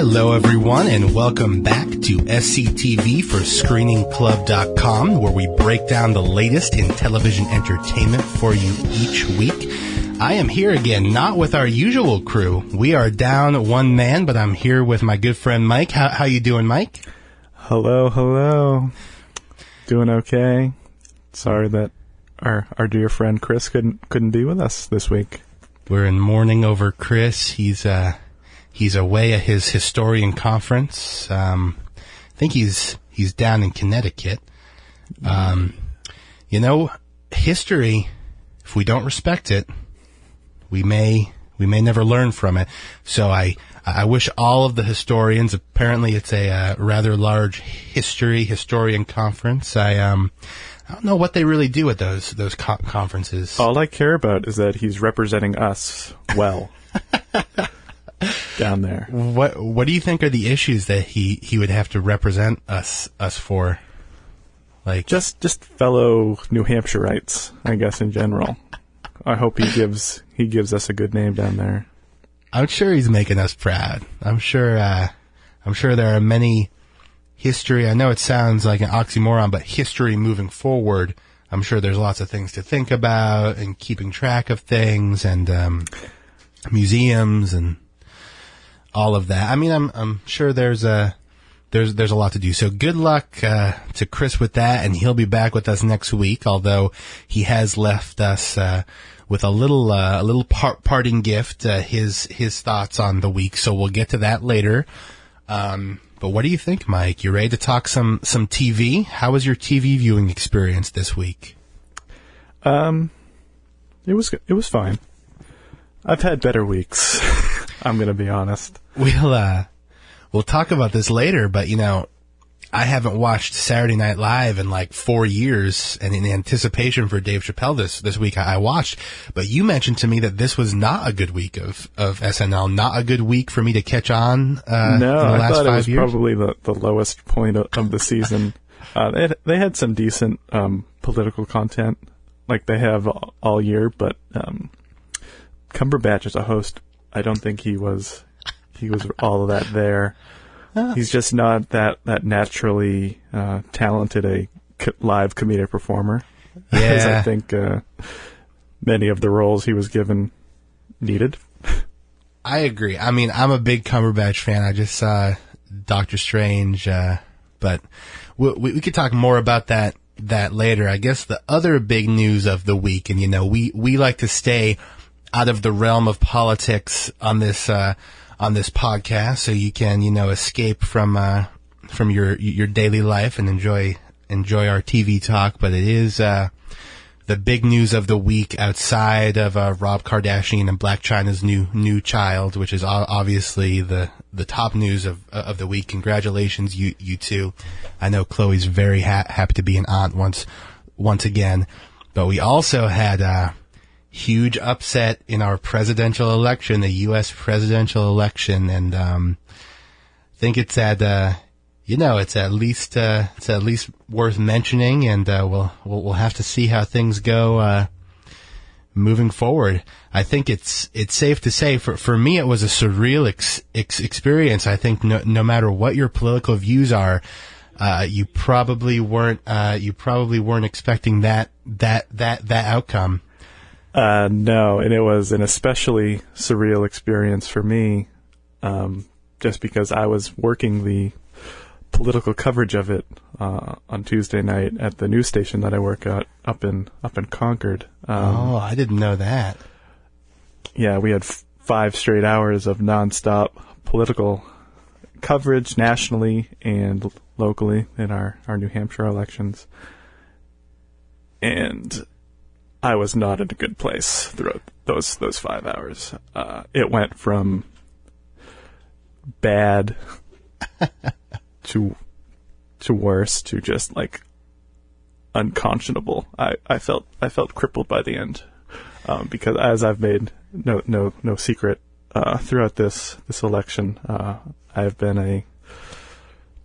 Hello, everyone, and welcome back to SCTV for ScreeningClub.com, where we break down the latest in television entertainment for you each week. I am here again, not with our usual crew. We are down one man, but I'm here with my good friend Mike. How you doing, Mike? Hello. Doing okay. Sorry that our dear friend Chris couldn't be with us this week. We're in mourning over Chris. He's away at his historian conference. I think he's down in Connecticut. History, if we don't respect it, we may never learn from it. So I wish all of the historians, apparently it's a rather large historian conference. I don't know what they really do at those conferences. All I care about is that he's representing us well down there. What do you think are the issues that he would have to represent us for? Like just fellow New Hampshireites, I guess, in general. I hope he gives us a good name down there. I'm sure he's making us proud. I'm sure there are many history. I know it sounds like an oxymoron, but history moving forward, I'm sure there's lots of things to think about and keeping track of things and museums and all of that. I mean, I'm sure there's a lot to do. So good luck to Chris with that, and he'll be back with us next week. Although he has left us with a little parting gift, his thoughts on the week. So we'll get to that later. But what do you think, Mike? You ready to talk some TV? How was your TV viewing experience this week? It was fine. I've had better weeks. I'm going to be honest. We'll talk about this later, but I haven't watched Saturday Night Live in like 4 years, and in anticipation for Dave Chappelle this week, I watched. But you mentioned to me that this was not a good week of SNL, not a good week for me to catch on. No, in the last I thought 5 it was years. probably the lowest point of the season. They had some decent political content, like they have all year, but Cumberbatch as a host, I don't think he was all of that there. He's just not that naturally talented a live comedic performer, as I think many of the roles he was given needed. I agree. I mean, I'm a big Cumberbatch fan. I just saw Doctor Strange, but we could talk more about that later. I guess the other big news of the week, and we like to stay out of the realm of politics on this podcast, so you can escape from your daily life and enjoy our TV talk. But it is the big news of the week outside of Rob Kardashian and Blac Chyna's new child, which is obviously the top news of the week. Congratulations, you two. I know Chloe's very happy to be an aunt once again. But we also had huge upset in our presidential election, the U.S. presidential election, and I think it's it's at least worth mentioning, and we'll have to see how things go moving forward. I think it's safe to say for me it was a surreal experience. I think no matter what your political views are, you probably weren't expecting that outcome. No, and it was an especially surreal experience for me, just because I was working the political coverage of it on Tuesday night at the news station that I work at up in Concord. I didn't know that. Yeah, we had 5 straight hours of nonstop political coverage nationally and locally in our New Hampshire elections, and I was not in a good place throughout those 5 hours. It went from bad to worse to just like unconscionable. I felt crippled by the end, because as I've made no secret throughout this election, I've been a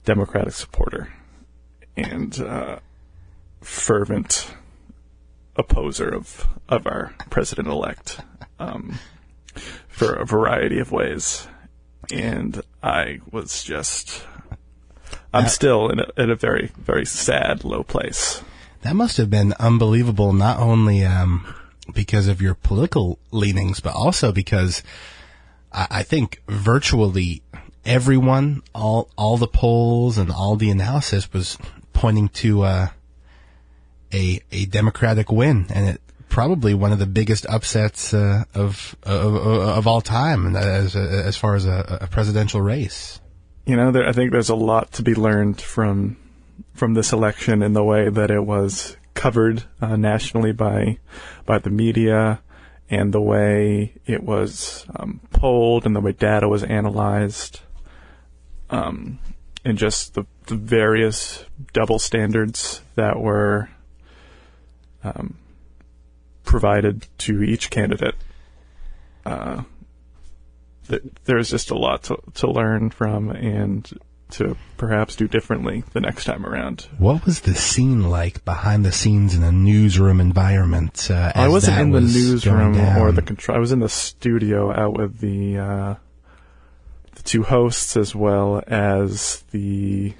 Democratic supporter and fervent opposer of our president-elect for a variety of ways. And I was just... I'm still in a very, very sad, low place. That must have been unbelievable, not only because of your political leanings, but also because I think virtually everyone, all the polls and all the analysis was pointing to a Democratic win, and it probably one of the biggest upsets of all time as far as a presidential race. You know, I think there's a lot to be learned from this election in the way that it was covered nationally by the media, and the way it was polled, and the way data was analyzed, and just the various double standards that were provided to each candidate. There's just a lot to learn from and to perhaps do differently the next time around. What was the scene like behind the scenes in a newsroom environment? I wasn't in the newsroom or the control. I was in the studio out with the two hosts as well as the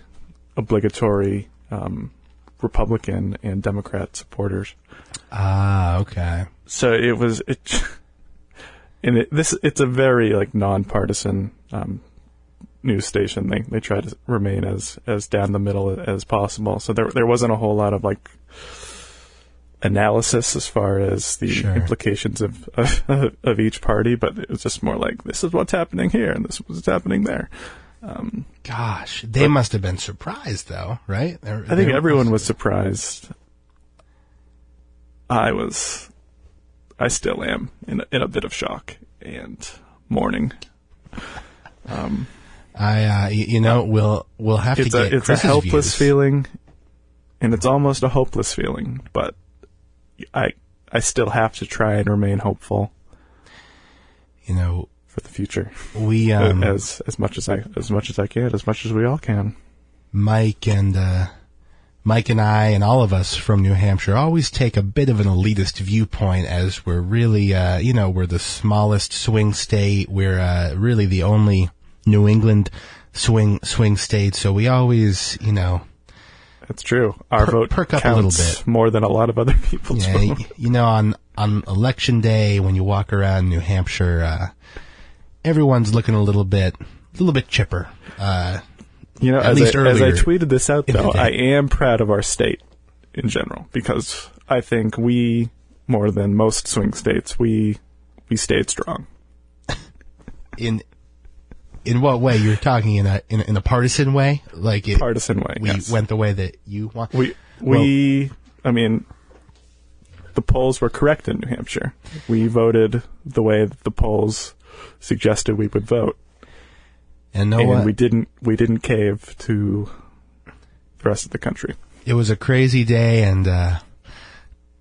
obligatory Republican and Democrat supporters. Ah, okay. So it's a very nonpartisan news station. They try to remain as down the middle as possible. So there wasn't a whole lot of analysis as far as the implications of each party, but it was just more like, this is what's happening here and this is what's happening there. Gosh, they must have been surprised though, right? I think everyone was surprised. I still am in a bit of shock and mourning. We'll have to get it's Chris's a helpless views. feeling, and it's almost a hopeless feeling, but I still have to try and remain hopeful. For the future. We as much as I can, as much as we all can. Mike and I and all of us from New Hampshire always take a bit of an elitist viewpoint, as we're really, we're the smallest swing state. We're really the only New England swing state. So we always, That's true. Our vote perk up counts a little bit more than a lot of other people's vote. On election day when you walk around New Hampshire, everyone's looking a little bit chipper. As I tweeted this out, though, I am proud of our state in general, because I think we, more than most swing states, we stayed strong. In what way? You're talking in a partisan way? Partisan way, we yes. went the way that you want? I mean, the polls were correct in New Hampshire. We voted the way that the polls suggested we would vote. And we didn't cave to the rest of the country. It was a crazy day, and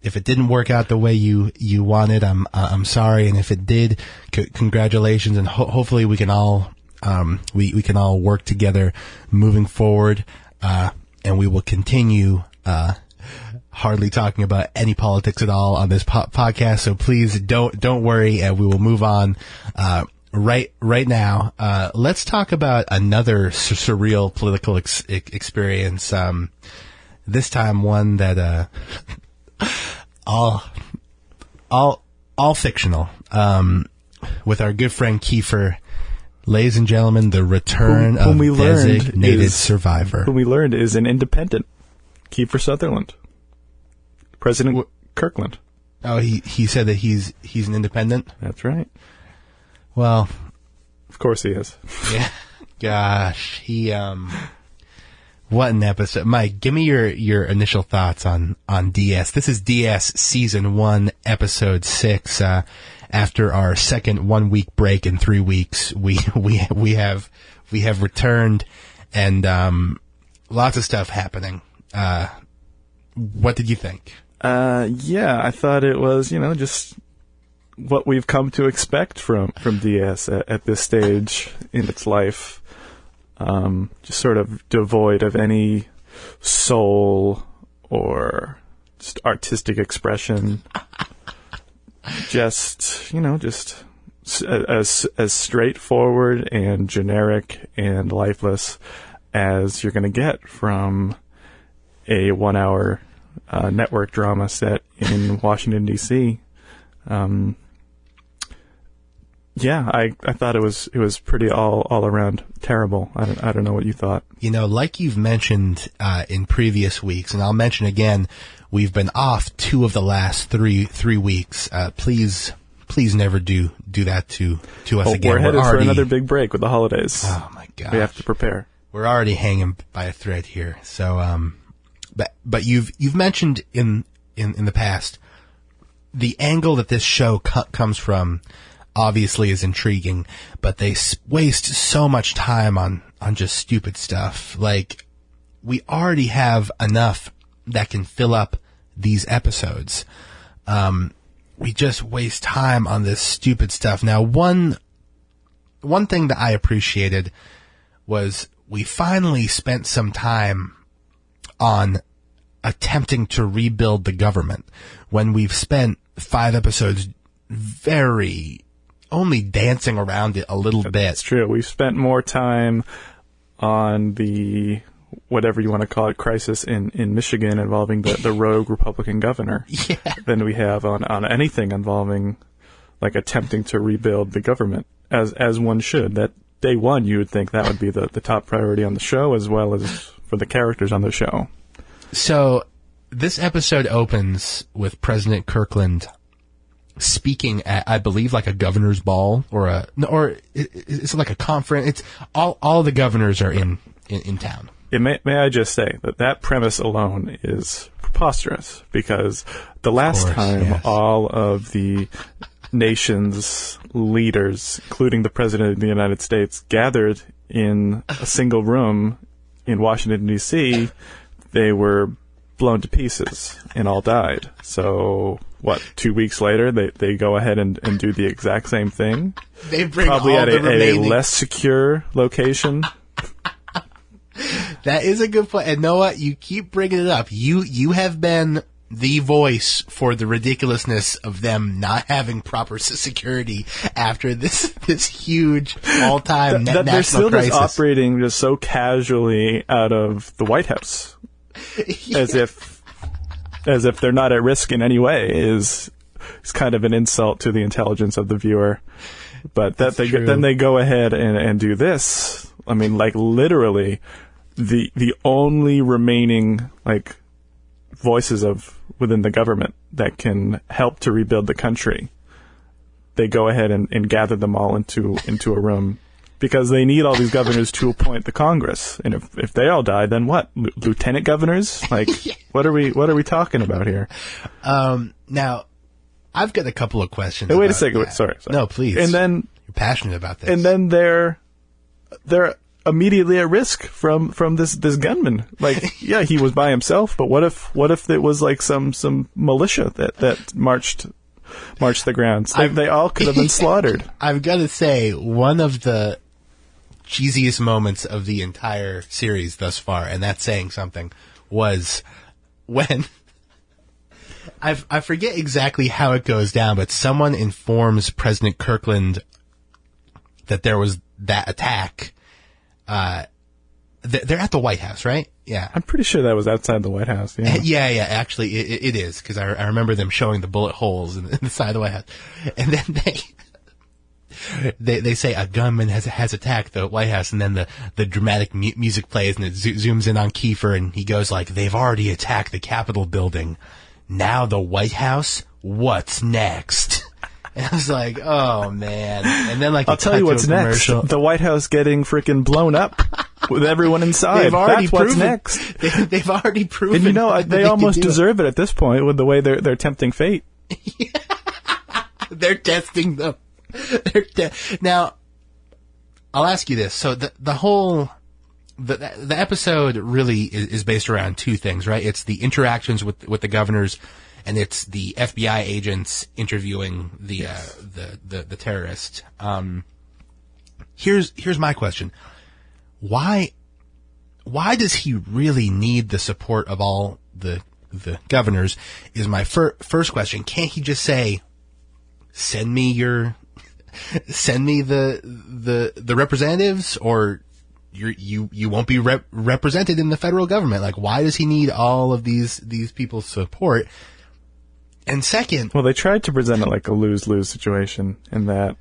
if it didn't work out the way you wanted, I'm sorry. And if it did, congratulations, and hopefully we can all we can all work together moving forward, and we will continue hardly talking about any politics at all on this podcast. So please don't worry, and we will move on. Right now, let's talk about another surreal political experience. This time, one that all fictional. With our good friend Kiefer, ladies and gentlemen, the return of designated survivor. Who we learned is an independent, Kiefer Sutherland, President Kirkland. Oh, he said that he's an independent. That's right. Well, of course he is. Yeah. Gosh, what an episode. Mike, give me your initial thoughts on DS. This is DS Season 1, Episode 6. After our second 1 week break in 3 weeks, we have returned, and lots of stuff happening. What did you think? I thought it was, just what we've come to expect from DS at this stage in its life. Just sort of devoid of any soul or just artistic expression. Just as straightforward and generic and lifeless as you're going to get from a 1 hour network drama set in Washington, D.C. Yeah, I thought it was pretty all around terrible. I don't know what you thought. Like you've mentioned in previous weeks, and I'll mention again, we've been off 2 of the last three weeks. Please never do that to us again. We're headed for another big break with the holidays. Oh my gosh. We have to prepare. We're already hanging by a thread here. So, but you've mentioned in the past, the angle that this show comes from obviously is intriguing, but they waste so much time on just stupid stuff. Like, we already have enough that can fill up these episodes. We just waste time on this stupid stuff. Now, one thing that I appreciated was we finally spent some time on attempting to rebuild the government, when we've spent 5 episodes only dancing around it a little bit. That's true. We've spent more time on the, whatever you want to call it, crisis in Michigan involving the rogue Republican governor than we have on anything involving, like, attempting to rebuild the government, as one should. That day one, you would think that would be the top priority on the show, as well as for the characters on the show. So this episode opens with President Kirkland speaking at, I believe, like a governor's ball or it's like a conference. It's all the governors are in town. May I just say that premise alone is preposterous, because the last time all of the nation's leaders, including the President of the United States, gathered in a single room in Washington, D.C., they were blown to pieces and all died. So, 2 weeks later, they go ahead and do the exact same thing? They bring probably all at the remaining... a less secure location. That is a good point. And know what? You keep bringing it up. You have been the voice for the ridiculousness of them not having proper security after this huge all-time national crisis. They're still just operating just so casually out of the White House, as if they're not at risk in any way is kind of an insult to the intelligence of the viewer. But then they go ahead and do this. I mean, like, literally, the only remaining, like, voices within the government that can help to rebuild the country, they go ahead and gather them all into a room, because they need all these governors to appoint the Congress. And if they all die, then what? Lieutenant governors? Like, what are we talking about here? Now, I've got a couple of questions. Hey, wait a second. Sorry. No, please. And then you're passionate about this. And then they're immediately at risk from this gunman. Like, yeah, he was by himself, but what if it was like some militia that marched the grounds? They all could have been slaughtered. I've got to say, one of the cheesiest moments of the entire series thus far, and that's saying something, was when I forget exactly how it goes down, but someone informs President Kirkland that there was that attack. They're at the White House, right? Yeah. I'm pretty sure that was outside the White House. Yeah. Yeah. Actually, it is, because I remember them showing the bullet holes in the side of the White House, and then they say a gunman has attacked the White House, and then the dramatic music plays, and it zooms in on Kiefer, and he goes like, "They've already attacked the Capitol building. Now the White House? What's next?" And I was like, "Oh man!" And then, like, I'll tell you what's next: the White House getting freaking blown up with everyone inside. That's what's next. They've already proven. And they almost deserve it at this point with the way they're tempting fate. They're testing them. Now, I'll ask you this: so the whole the episode really is based around two things, right? It's the interactions with the governors, and it's the FBI agents interviewing the terrorist. Here's my question: Why does he really need the support of all the governors? Is my first question. Can't he just say, "Send me your send me the representatives, or you won't be represented in the federal government. Like, why does he need all of these people's support? And second, well, they tried to present it like a lose-lose situation in that,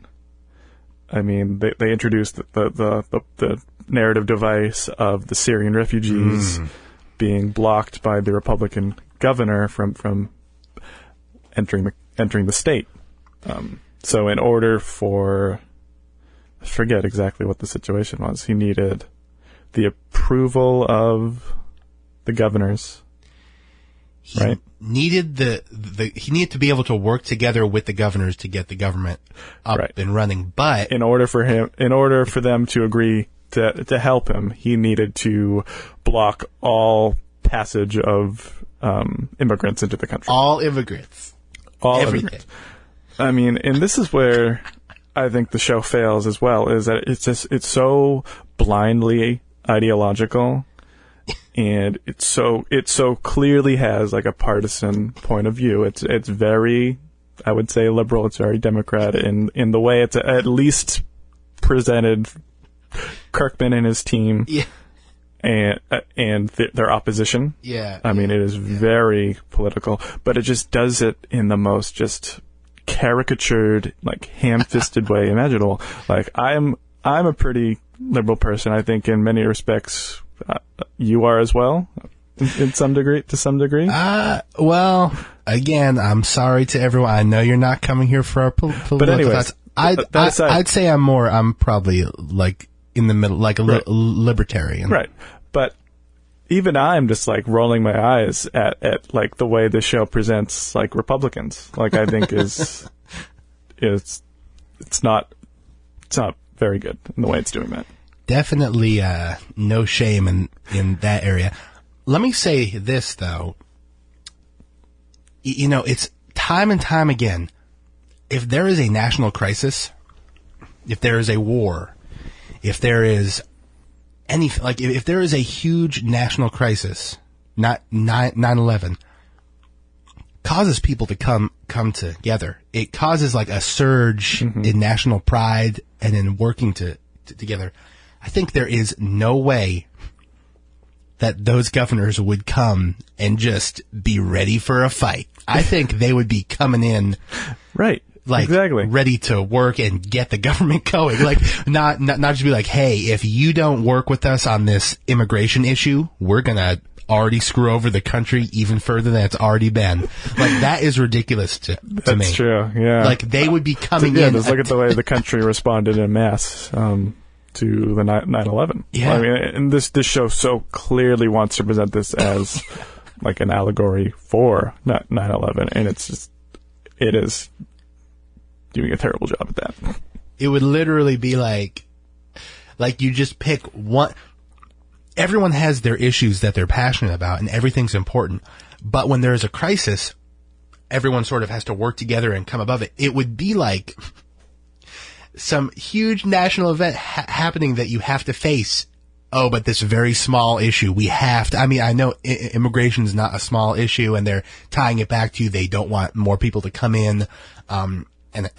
I mean, they introduced the narrative device of the Syrian refugees being blocked by the Republican governor from entering the state. So in order for, I forget exactly what the situation was, he needed the approval of the governors. Right. Needed he needed to be able to work together with the governors to get the government up and running. But in order for them to agree to help him, he needed to block all passage of immigrants into the country. All immigrants. Everything. Immigrants. I mean, and this is where I think the show fails as well, is that it's so blindly ideological. And it so clearly has like a partisan point of view. It's very, I would say, liberal. It's very Democrat in the way it's at least presented Kirkman and his team, and their opposition. Yeah, I mean, it is very political, but it just does it in the most just caricatured, like ham-fisted way imaginable. Like I'm a pretty liberal person, I think, in many respects. You are as well, in some degree. To some degree. Well, again, I'm sorry to everyone. I know you're not coming here for our political but anyways, thoughts. I'd say I'm probably like in the middle, like a libertarian. Right. But even I'm just like rolling my eyes at like the way the show presents like Republicans. Like, I think it's not very good in the way it's doing that. Definitely no shame in that area. Let me say this, though. You know, it's time and time again, if there is a national crisis, if there is a war, if there is anything, like if there is a huge national crisis, not 9/11, causes people to come together. It causes like a surge in national pride and in working together. I think there is no way that those governors would come and just be ready for a fight. I think they would be coming in, right? Like, exactly, ready to work and get the government going. Like, not just be like, hey, if you don't work with us on this immigration issue, we're gonna already screw over the country even further than it's already been. Like, that is ridiculous to me. That's true. Yeah, like they would be coming in. Just look at the way the country responded en masse. To the 9/11. Yeah. I mean, and this show so clearly wants to present this as like an allegory for 9/11, and it is doing a terrible job at that. It would literally be like you just pick one. Everyone has their issues that they're passionate about, and everything's important. But when there is a crisis, everyone sort of has to work together and come above it. It would be like some huge national event happening that you have to face. Oh, but this very small issue, we have to. I mean, I know immigration is not a small issue, and they're tying it back to they don't want more people to come in and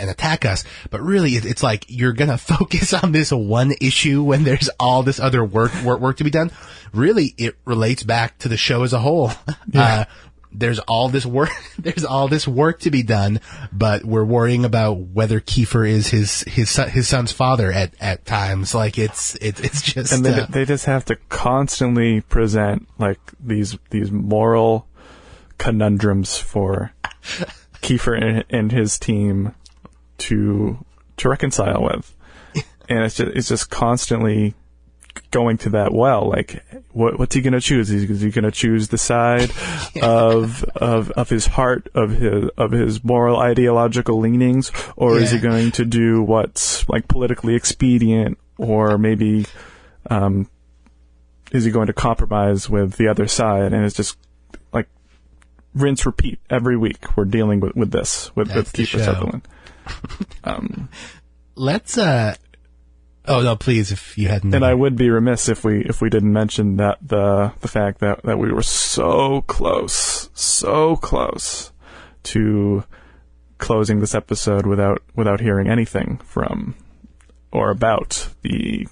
attack us. But really, it's like you're gonna focus on this one issue when there's all this other work to be done. Really, it relates back to the show as a whole. Yeah. There's all this work. There's all this work to be done, but we're worrying about whether Kiefer is his son's father at times. Like it's just, and they just have to constantly present like these moral conundrums for Kiefer and his team to reconcile with, and it's just constantly going to that well. Like, what's he going to choose? Is he going to choose the side of his heart, of his moral ideological leanings, or is he going to do what's like politically expedient, or maybe is he going to compromise with the other side? And it's just like rinse repeat every week. We're dealing with this with Kiefer Sutherland. Let's oh no, please! If you hadn't, and I would be remiss if we didn't mention that the fact that we were so close to closing this episode without hearing anything from or about the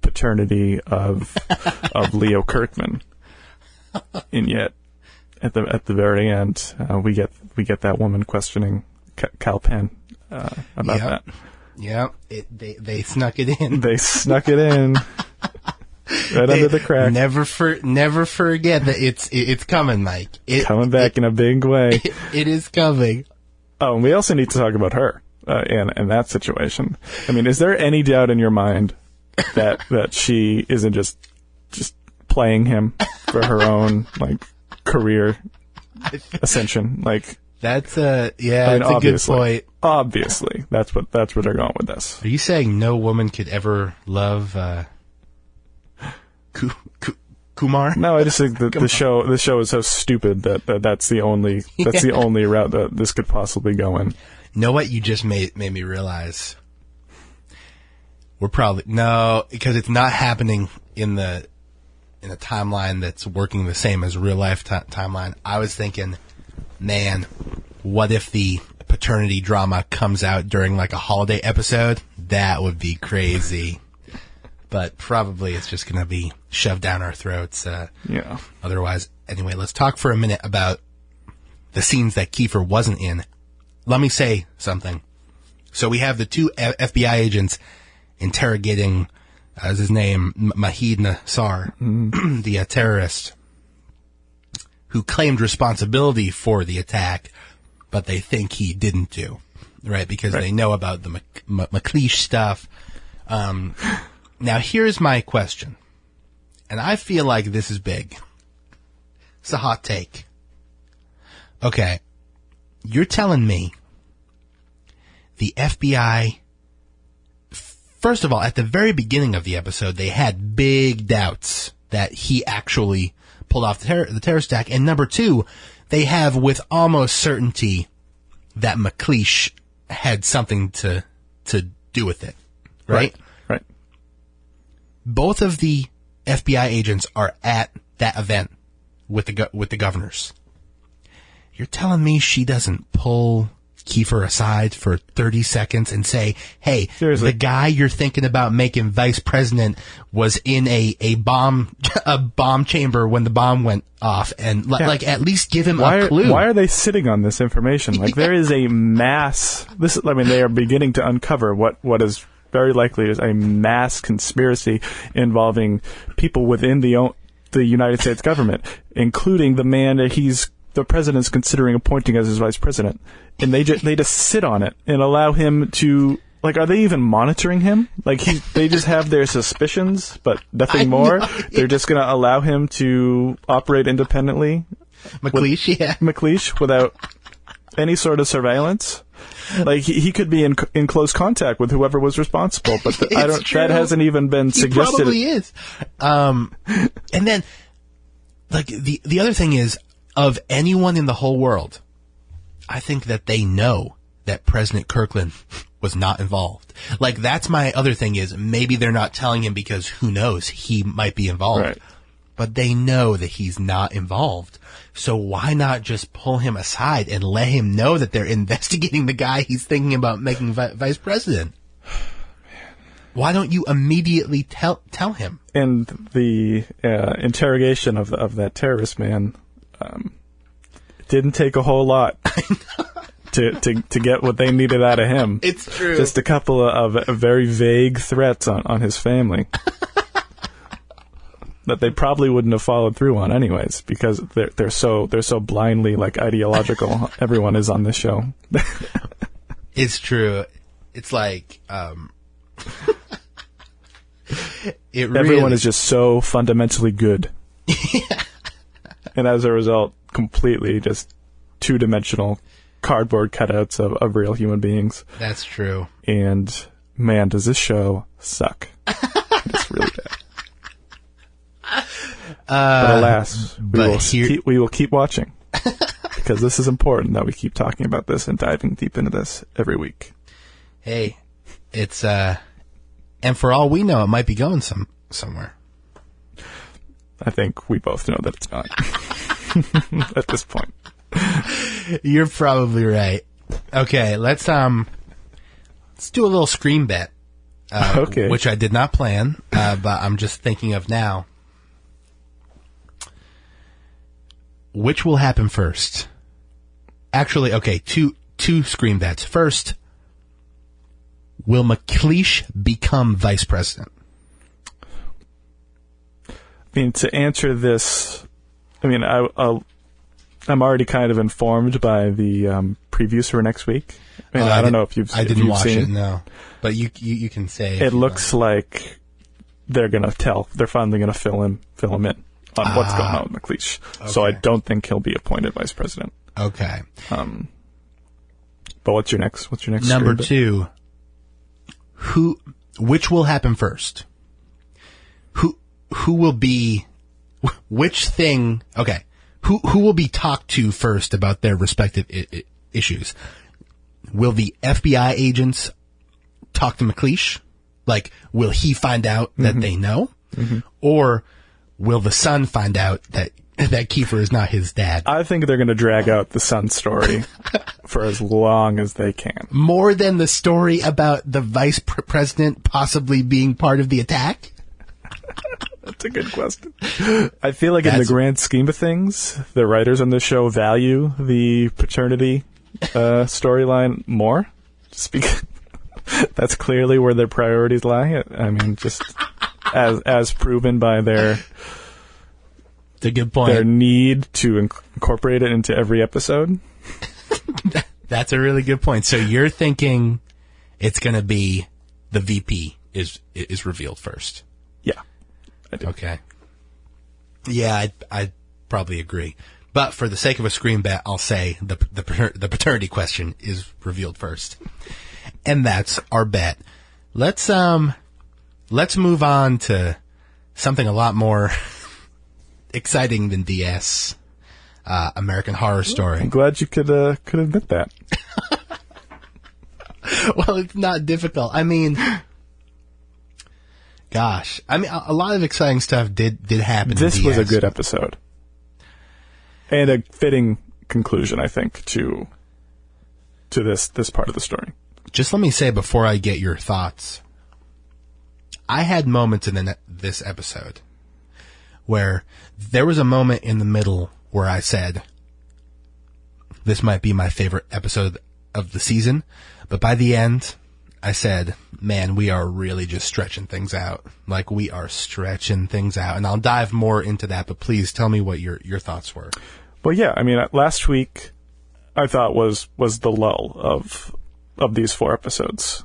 paternity of Leo Kirkman. And yet, at the very end, we get that woman questioning Kal Penn about that. Yep, they snuck it in. They snuck it in. Right under the crack. Never forget that it's coming, Mike. Coming back in a big way. It is coming. Oh, and we also need to talk about her and that situation. I mean, is there any doubt in your mind that she isn't just playing him for her own career ascension? That's a good point. Obviously, that's what they're going with this. Are you saying no woman could ever love Kumar? No, I just think that the show is so stupid that's the only route that this could possibly go in. Know what you just made me realize? We're probably because it's not happening in a timeline that's working the same as real life timeline. I was thinking, man, what if the paternity drama comes out during a holiday episode? That would be crazy. But probably it's just going to be shoved down our throats. Yeah. Otherwise, anyway, let's talk for a minute about the scenes that Kiefer wasn't in. Let me say something. So we have the two FBI agents interrogating, as his name, Mahid Nassar, the terrorist, who claimed responsibility for the attack, but they think he didn't do, right? Because they know about the McLeish stuff. Now, here's my question, and I feel like this is big. It's a hot take. Okay, you're telling me the FBI, first of all, at the very beginning of the episode, they had big doubts that he actually pulled off the terrorist attack, and number two, they have with almost certainty that McLeish had something to do with it, right? Right. Both of the FBI agents are at that event with the governors. You're telling me she doesn't pull Kiefer aside for 30 seconds and say, "Hey, seriously, the guy you're thinking about making vice president was in a bomb chamber when the bomb went off," and at least give him a clue. Why are they sitting on this information? There is a mass. They are beginning to uncover what is very likely is a mass conspiracy involving people within the United States government, including the man that the president's considering appointing as his vice president. And they just sit on it and allow him to, are they even monitoring him? They just have their suspicions, but nothing more. They're just going to allow him to operate independently. McLeish, without any sort of surveillance. He could be in close contact with whoever was responsible, but that hasn't even been suggested. He probably is. And then, the other thing is, of anyone in the whole world, I think that they know that President Kirkland was not involved. That's my other thing is, maybe they're not telling him because who knows, he might be involved. Right. But they know that he's not involved. So why not just pull him aside and let him know that they're investigating the guy he's thinking about making vice president? Why don't you immediately tell him? And the interrogation of that terrorist man didn't take a whole lot to get what they needed out of him. It's true. Just a couple of very vague threats on his family. That they probably wouldn't have followed through on anyways, because they're so blindly ideological. Everyone is on this show. It's true. It's everyone is just so fundamentally good. Yeah. And as a result, completely just two-dimensional cardboard cutouts of real human beings. That's true. And man, does this show suck. It's really bad. But alas, we will keep watching because this is important that we keep talking about this and diving deep into this every week. Hey, it's and for all we know, it might be going somewhere. I think we both know that it's not at this point. You're probably right. Okay, let's do a little screen bet. Okay. Which I did not plan, but I'm just thinking of now. Which will happen first? Actually, okay, two screen bets. First, will McLeish become vice president? I mean, to answer this, I mean, I'm already kind of informed by the previews for next week. I mean, I don't know if you've I didn't watch seen it, no. But you can say. It looks like they're finally going to fill him in on what's going on with McLeish. Okay. So I don't think he'll be appointed vice president. Okay. But what's your next number two? Which will happen first? Who will be, which thing, okay, who will be talked to first about their respective issues? Will the FBI agents talk to McLeish? Like, will he find out that they know? Mm-hmm. Or will the son find out that Kiefer is not his dad? I think they're going to drag out the son story for as long as they can. More than the story about the vice president possibly being part of the attack? That's a good question. I feel like in the grand scheme of things, the writers on the show value the paternity storyline more. Just because that's clearly where their priorities lie. I mean, just as proven by their... That's a good point. Their need to incorporate it into every episode. That's a really good point. So you're thinking it's going to be the VP is revealed first. Yeah. I do. Okay. Yeah, I'd probably agree. But for the sake of a screen bet, I'll say the paternity question is revealed first. And that's our bet. Let's move on to something a lot more exciting than DS. American Horror Story. I'm glad you could admit that. Well, it's not difficult. I mean, gosh. I mean, a lot of exciting stuff did happen. This was a good episode. And a fitting conclusion, I think, to this part of the story. Just let me say before I get your thoughts, I had moments in this episode where there was a moment in the middle where I said, this might be my favorite episode of the season. But by the end, I said, man, we are really just stretching things out. Like, we are stretching things out. And I'll dive more into that, but please tell me what your thoughts were. Well, yeah, I mean, last week I thought was the lull of these 4 episodes.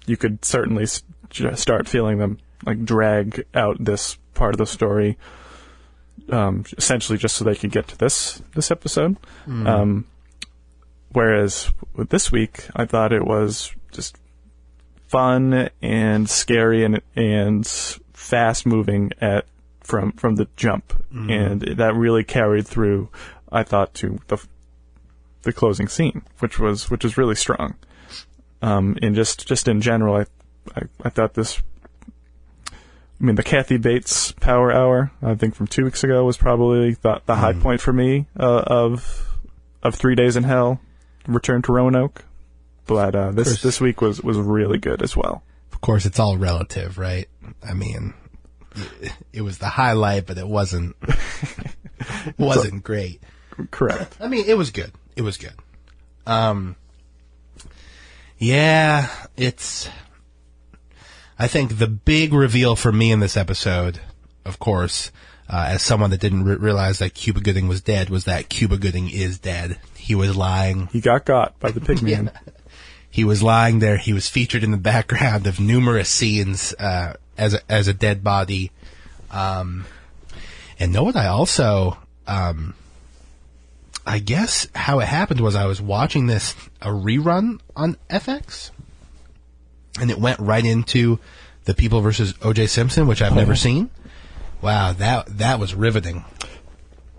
You could certainly start feeling them like drag out this part of the story, essentially just so they could get to this episode. Whereas with this week, I thought it was just fun and scary and fast moving from the jump, and that really carried through, I thought, to the closing scene, which was really strong. And just in general, I thought this. I mean, the Kathy Bates Power Hour, I think from 2 weeks ago, was probably the high point for me of 3 Days in Hell, Return to Roanoke. But this week was really good as well. Of course, it's all relative, right? I mean, it was the highlight, but it wasn't great. Correct. I mean, it was good. It was good. Yeah, I think the big reveal for me in this episode, of course, as someone that didn't realize that Cuba Gooding was dead, was that Cuba Gooding is dead. He was lying. He got by the pig man. Yeah. He was lying there. He was featured in the background of numerous scenes as a dead body. And know what I also, I guess how it happened was I was watching a rerun on FX, and it went right into The People versus O.J. Simpson, which I've never seen. Wow, that was riveting.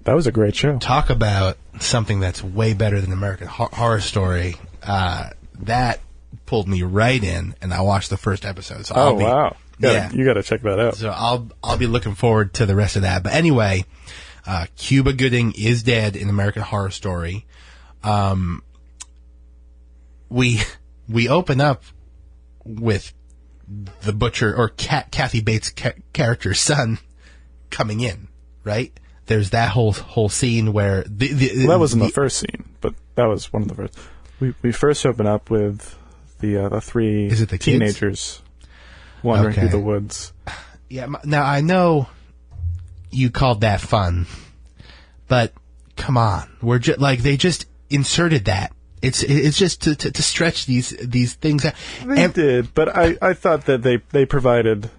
That was a great show. Talk about something that's way better than American Horror Story. That pulled me right in, and I watched the first episode. So wow. You got to check that out. So I'll be looking forward to the rest of that. But anyway, Cuba Gooding is dead in American Horror Story. we open up with the butcher or Kathy Bates' character's son coming in, right? There's that whole scene where that wasn't the first scene, but that was one of the first. We first open up with the three teenagers wandering through the woods. Yeah. Now I know you called that fun, but come on, we're just like they just inserted that. It's just to stretch these things out. They did, but I thought that they provided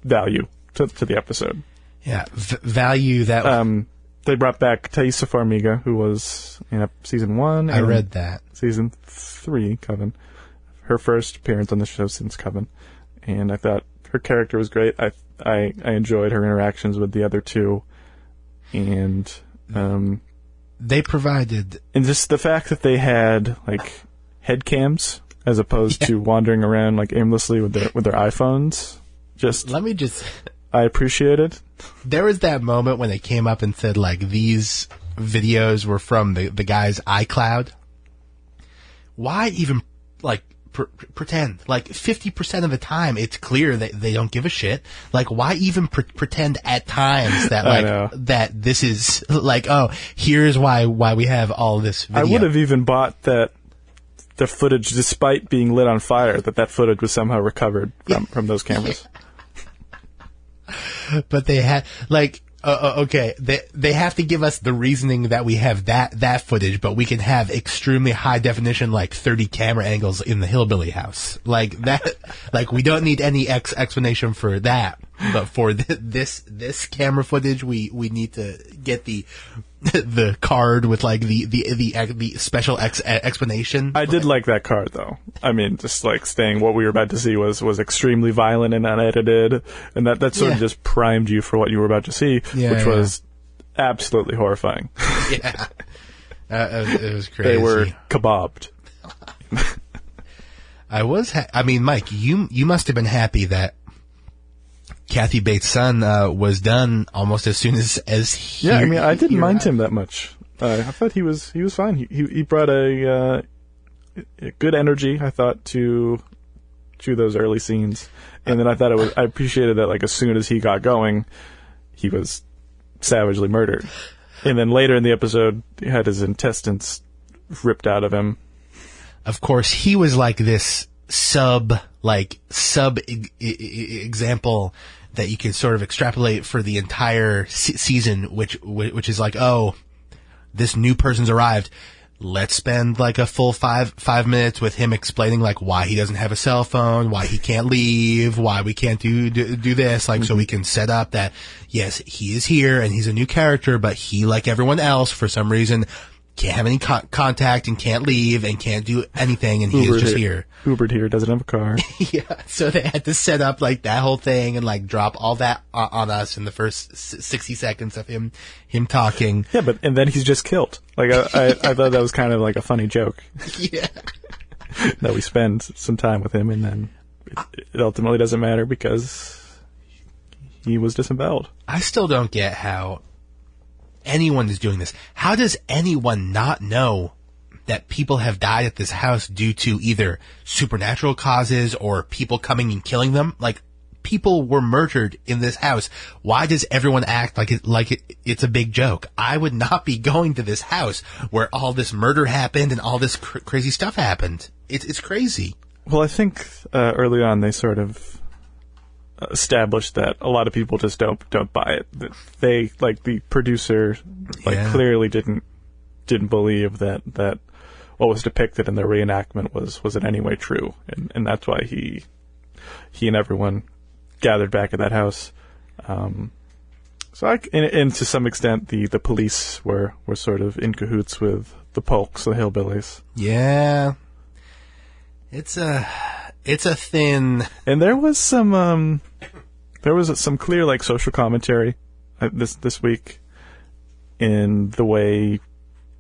value to the episode. Yeah, value that. They brought back Thaisa Farmiga, who was in season 1. I read that. Season 3, Coven. Her first appearance on the show since Coven. And I thought her character was great. I enjoyed her interactions with the other two. And they provided... And just the fact that they had, like, head cams as opposed to wandering around, like, aimlessly with their iPhones. Let me just... I appreciate it. There was that moment when they came up and said, like, these videos were from the guy's iCloud. Why even, like, pretend? Like, 50% of the time, it's clear that they don't give a shit. Like, why even pretend at times that, like, that this is, like, oh, here's why we have all this video. I would have even bought that the footage, despite being lit on fire, that footage was somehow recovered from those cameras. But they had, like, okay, they have to give us the reasoning that we have that footage, but we can have extremely high definition, like 30 camera angles in the hillbilly house. Like that, like we don't need any explanation for that. But for this camera footage, we need to get the card with like the special explanation. I did like that card though. I mean, just like saying what we were about to see was extremely violent and unedited, and that sort of just primed you for what you were about to see, which was absolutely horrifying. Yeah, it was crazy. They were kebabbed. I mean, Mike, you must have been happy that Kathy Bates' son was done almost as soon as he. Yeah, I mean, I didn't mind him that much. I thought he was fine. He brought a good energy, I thought, to those early scenes, and then I appreciated that, like, as soon as he got going, he was savagely murdered, and then later in the episode, he had his intestines ripped out of him. Of course, he was like this sub example that you can sort of extrapolate for the entire season, which is like, oh, this new person's arrived. Let's spend like a full five minutes with him explaining like why he doesn't have a cell phone, why he can't leave, why we can't do this, like, so we can set up that, yes, he is here and he's a new character, but he, like everyone else, for some reason, can't have any contact and can't leave and can't do anything, and he is just here. Ubered here, doesn't have a car. Yeah, so they had to set up like that whole thing and like drop all that on us in the first 60 seconds of him talking. Yeah, and then he's just killed. Like I thought that was kind of like a funny joke. Yeah, that we spend some time with him, and then it ultimately doesn't matter because he was disemboweled. I still don't get how anyone is doing this. How does anyone not know that people have died at this house due to either supernatural causes or people coming and killing them? Like, people were murdered in this house. Why does everyone act like it's a big joke? I would not be going to this house where all this murder happened and all this crazy stuff happened. It's crazy. Well, I think early on they sort of established that a lot of people just don't buy it. That they, like, the producer, clearly didn't believe that what was depicted in the reenactment was in any way true, and that's why he and everyone gathered back at that house. So and to some extent the police were sort of in cahoots with the Polks, the hillbillies. Yeah, it's a thin. And there was some clear, like, social commentary this week in the way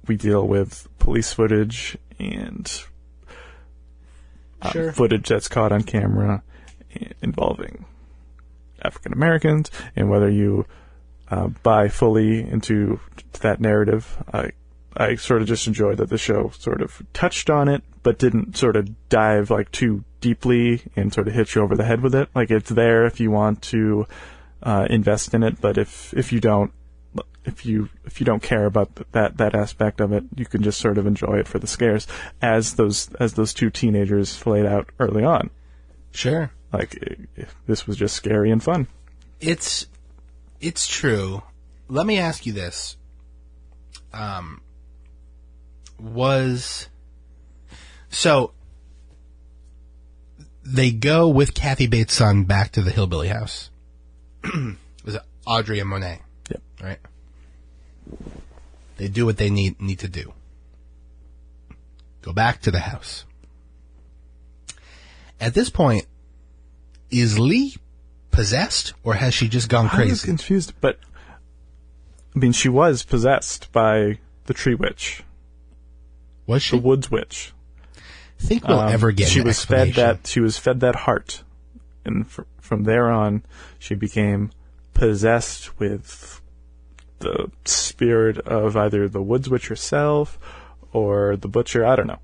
we deal with police footage and footage that's caught on camera involving African Americans, and whether you buy fully into that narrative. I sort of just enjoyed that the show sort of touched on it, but didn't sort of dive like too deeply and sort of hit you over the head with it. Like, it's there if you want to invest in it, but if you don't care about that aspect of it, you can just sort of enjoy it for the scares, as those two teenagers laid out early on. Sure. Like, this was just scary and fun. It's true. Let me ask you this. So they go with Kathy Bates' son back to the hillbilly house. Was it Audrey and Monet? Yep. Right? They do what they need to do. Go back to the house. At this point, is Lee possessed, or has she just gone crazy? I was confused, but I mean, she was possessed by the tree witch. Was she? The woods witch. Think we'll ever get an explanation. She was fed that heart, and from there on, she became possessed with the spirit of either the woods witch herself or the butcher. I don't know.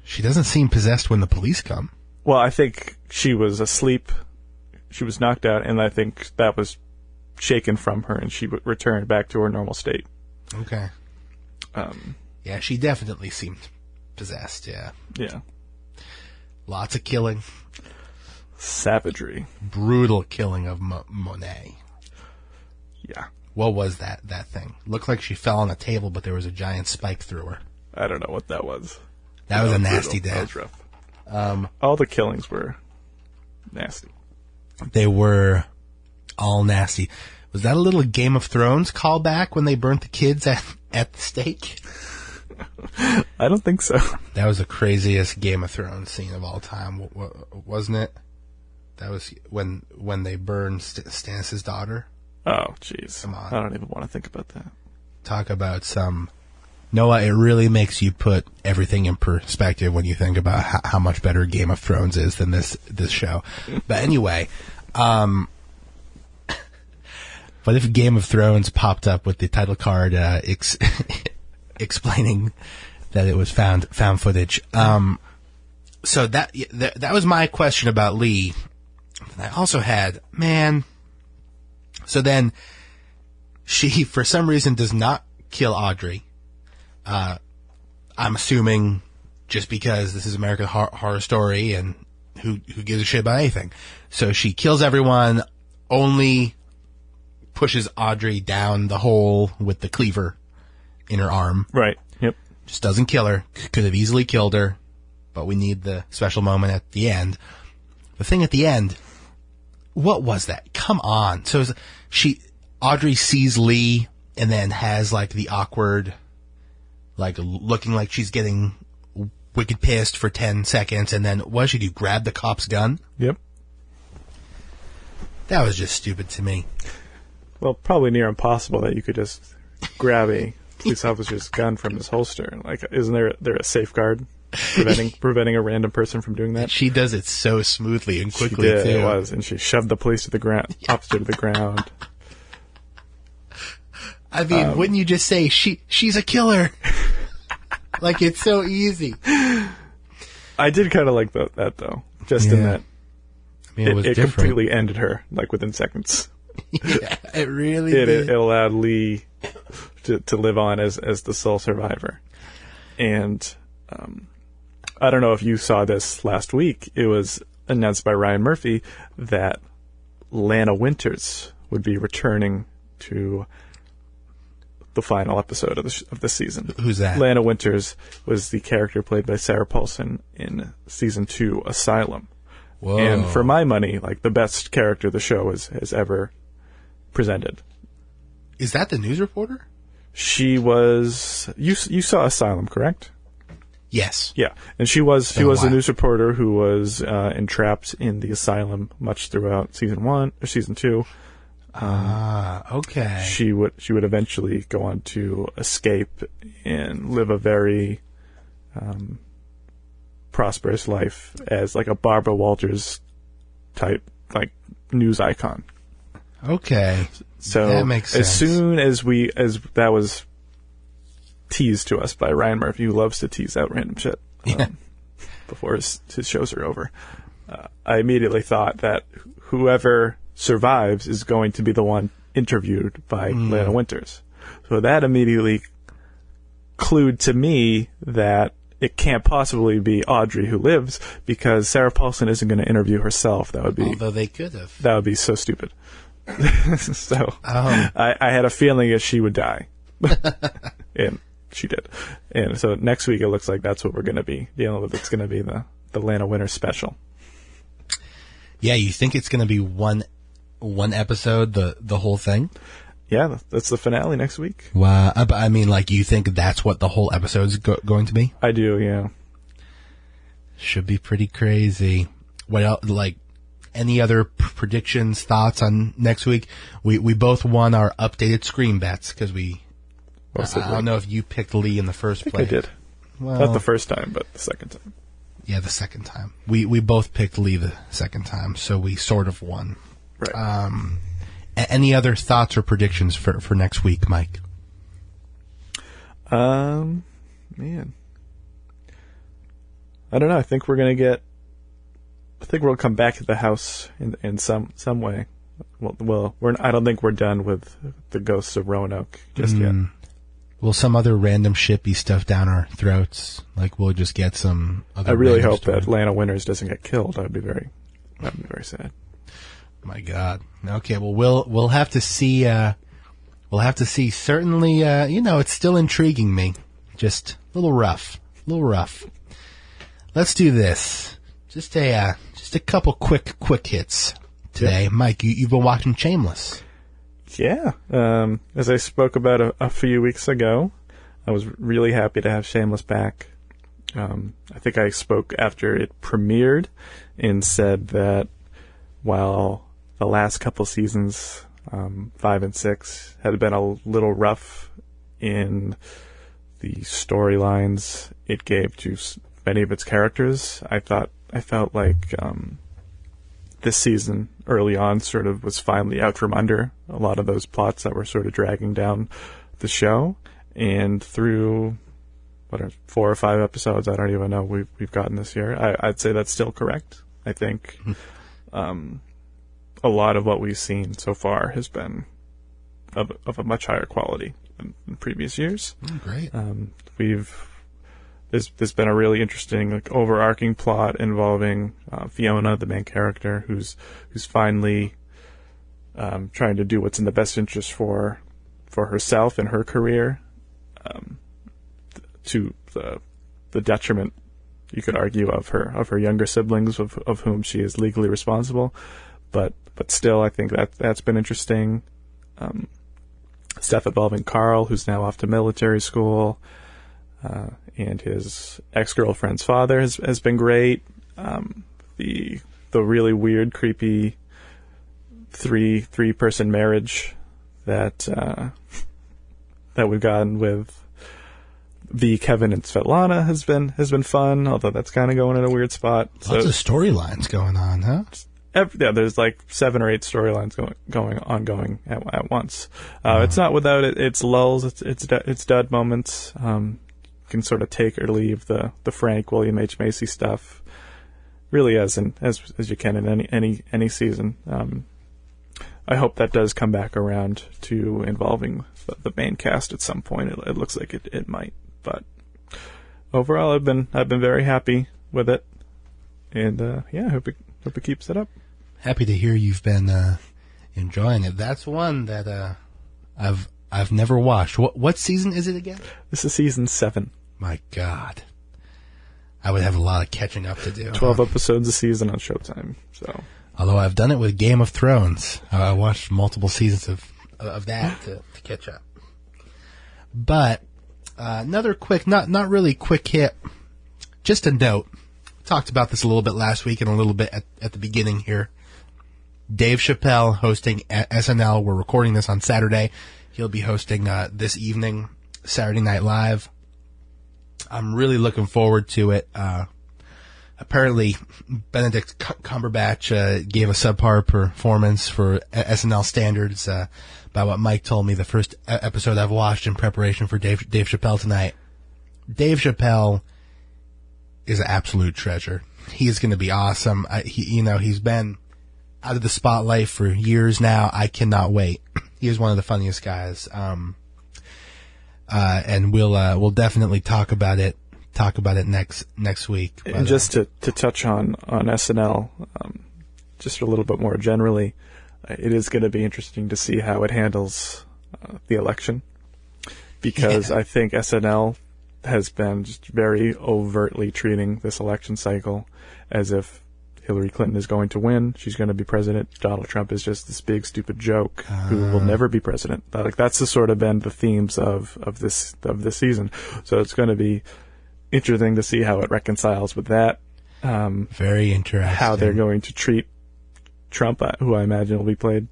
She doesn't seem possessed when the police come. Well, I think she was asleep. She was knocked out, and I think that was shaken from her, and she returned back to her normal state. Okay. Yeah, she definitely seemed possessed, yeah. Yeah. Lots of killing. Savagery. Brutal killing of Monet. Yeah. What was that thing? Looked like she fell on a table, but there was a giant spike through her. I don't know what that was. That was a nasty death. death. That was rough. All the killings were nasty. They were all nasty. Was that a little Game of Thrones callback when they burnt the kids at the stake? I don't think so. That was the craziest Game of Thrones scene of all time, wasn't it? That was when they burned Stannis' daughter. Oh, jeez. Come on. I don't even want to think about that. Talk about some... Noah, it really makes you put everything in perspective when you think about how much better Game of Thrones is than this show. But anyway, what if Game of Thrones popped up with the title card explaining that it was found footage? So that was my question about Lee. And I also had, so then she, for some reason, does not kill Audrey. I'm assuming just because this is American Horror Story and who gives a shit about anything. So she kills everyone, only pushes Audrey down the hole with the cleaver in her arm. Right. Yep. Just doesn't kill her. Could have easily killed her, but we need the special moment at the end. The thing at the end, what was that? Come on. So Audrey sees Lee and then has like the awkward, like looking like she's getting wicked pissed for 10 seconds, and then what does she do? Grab the cop's gun? Yep. That was just stupid to me. Well, probably near impossible that you could just grab a police officer's gun from his holster. Like, isn't there a safeguard preventing a random person from doing that? And she does it so smoothly and quickly, she did, too. It was, and she shoved the police to the ground, officer to the ground. I mean, wouldn't you just say, she's a killer? Like, it's so easy. I did kind of like that, though. Just in that I mean, it completely ended her, like, within seconds. Yeah, it really did. It allowed Lee to live on as the sole survivor. And I don't know if you saw this last week. It was announced by Ryan Murphy that Lana Winters would be returning to the final episode of the season. Who's that? Lana Winters was the character played by Sarah Paulson in season 2, Asylum. Whoa. And for my money, like, the best character the show has ever presented. Is that the news reporter? She was... You saw Asylum, correct? Yes. Yeah. And she was a news reporter who was entrapped in the asylum much throughout season 1 or season 2. Okay. She would eventually go on to escape and live a very prosperous life as like a Barbara Walters type, like, news icon. Okay. So that makes sense. As soon as that was teased to us by Ryan Murphy, who loves to tease out random shit. Yeah. before his shows are over. I immediately thought that whoever survives is going to be the one interviewed by Lana Winters. So that immediately clued to me that it can't possibly be Audrey who lives, because Sarah Paulson isn't going to interview herself. That would be, although they could have. That would be so stupid. So I had a feeling that she would die, and she did. And so next week it looks like that's what we're going to be dealing with. It's going to be the Lana Winters special. Yeah, you think it's going to be one episode, the whole thing? Yeah, that's the finale next week. Wow. I mean, like, you think that's what the whole episode's going to be? I do, yeah. Should be pretty crazy. What else, like, any other predictions, thoughts on next week? We both won our updated Scream bets, because I don't know if you picked Lee in the first place. I did. Well, not the first time, but the second time. Yeah, the second time. We both picked Lee the second time, so we sort of won. Right. Any other thoughts or predictions for next week, Mike? Man. I don't know. I think we'll come back to the house in some way. Well, I don't think we're done with the Ghosts of Roanoke just yet. Will some other random shit be stuffed down our throats? Like, we'll just get some other... I really hope that Lana Winters doesn't get killed. That'd be very sad. My God. Okay, well, we'll have to see. We'll have to see. Certainly, it's still intriguing me. Just a little rough. Let's do this. Just a couple quick hits today. Yep. Mike, you've been watching Shameless. Yeah. As I spoke about a few weeks ago, I was really happy to have Shameless back. I think I spoke after it premiered and said that while the last couple seasons, 5 and 6, had been a little rough in the storylines it gave to many of its characters, I felt like this season, early on, sort of was finally out from under a lot of those plots that were sort of dragging down the show. And through 4 or 5 episodes, I don't even know, we've gotten this year, I'd say that's still correct. I think a lot of what we've seen so far has been of a much higher quality than previous years. Great. There's been a really interesting, overarching plot involving Fiona, the main character, who's finally trying to do what's in the best interest for herself and her career, to the detriment, you could argue, of her younger siblings, of whom she is legally responsible. But still, I think that's been interesting. Stuff involving Carl, who's now off to military school, and his ex-girlfriend's father has been great. The really weird, creepy three-person marriage that we've gotten with Kevin and Svetlana has been fun, although that's kind of going in a weird spot. Lots of storylines going on, huh? There's like 7 or 8 storylines ongoing at once. It's not without its lulls, its dud moments. You can sort of take or leave the Frank William H. Macy stuff, really as you can in any season. I hope that does come back around to involving the main cast at some point. It looks like it might, but overall, I've been very happy with it, and I hope it keeps it up. Happy to hear you've been enjoying it. That's one that I've never watched. What season is it again? This is season 7. My God, I would have a lot of catching up to do. 12 episodes a season on Showtime. So, although I've done it with Game of Thrones, I watched multiple seasons of that to catch up. But another quick, not really quick hit, just a note. Talked about this a little bit last week and a little bit at the beginning here. Dave Chappelle hosting at SNL. We're recording this on Saturday. He'll be hosting this evening, Saturday Night Live. I'm really looking forward to it. Apparently, Benedict Cumberbatch gave a subpar performance for SNL standards by what Mike told me the first episode I've watched in preparation for Dave Chappelle tonight. Dave Chappelle is an absolute treasure. He is going to be awesome. He's been out of the spotlight for years now. I cannot wait. He is one of the funniest guys. And we'll definitely talk about it next week. And just to touch on SNL, just a little bit more generally, it is going to be interesting to see how it handles the election, because I think SNL has been just very overtly treating this election cycle as if Hillary Clinton is going to win. She's going to be president. Donald Trump is just this big stupid joke who will never be president. Like, that's the sort of been the themes of this season. So it's going to be interesting to see how it reconciles with that. Very interesting. How they're going to treat Trump, who I imagine will be played,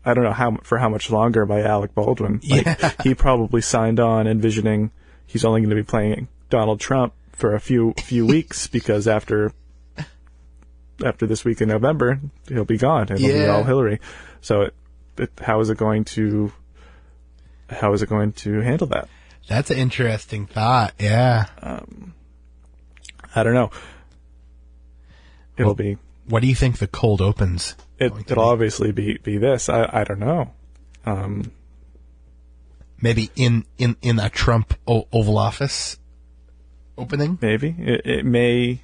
I don't know how much longer, by Alec Baldwin. Like, he probably signed on envisioning he's only going to be playing Donald Trump for a few weeks, because after this week in November, he'll be gone. It'll be all Hillary. So how is it going to handle that? That's an interesting thought. Yeah. I don't know. It'll be. What do you think the cold opens? It'll obviously be this. I don't know. Maybe in a Trump Oval Office opening? Maybe. It may.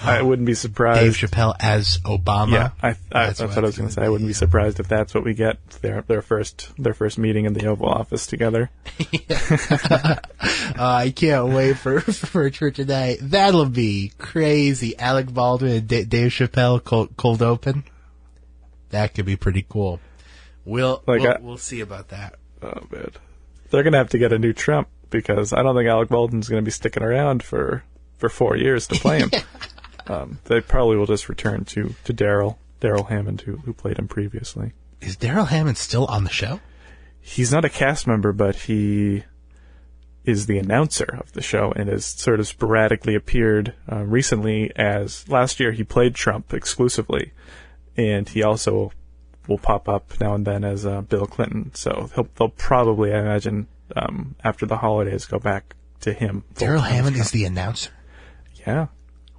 I wouldn't be surprised. Dave Chappelle as Obama. Yeah, that's what I was going to say. I wouldn't be surprised if that's what we get. Their first meeting in the Oval Office together. I can't wait for tonight. That'll be crazy. Alec Baldwin and Dave Chappelle cold open. That could be pretty cool. We'll see about that. Oh man, they're going to have to get a new Trump, because I don't think Alec Baldwin's going to be sticking around for 4 years to play him. They probably will just return to Daryl Hammond, who played him previously. Is Daryl Hammond still on the show? He's not a cast member, but he is the announcer of the show and has sort of sporadically appeared recently. As last year, he played Trump exclusively, and he also will pop up now and then as Bill Clinton. So they'll probably, I imagine, after the holidays, go back to him. Daryl Hammond is the announcer? Yeah.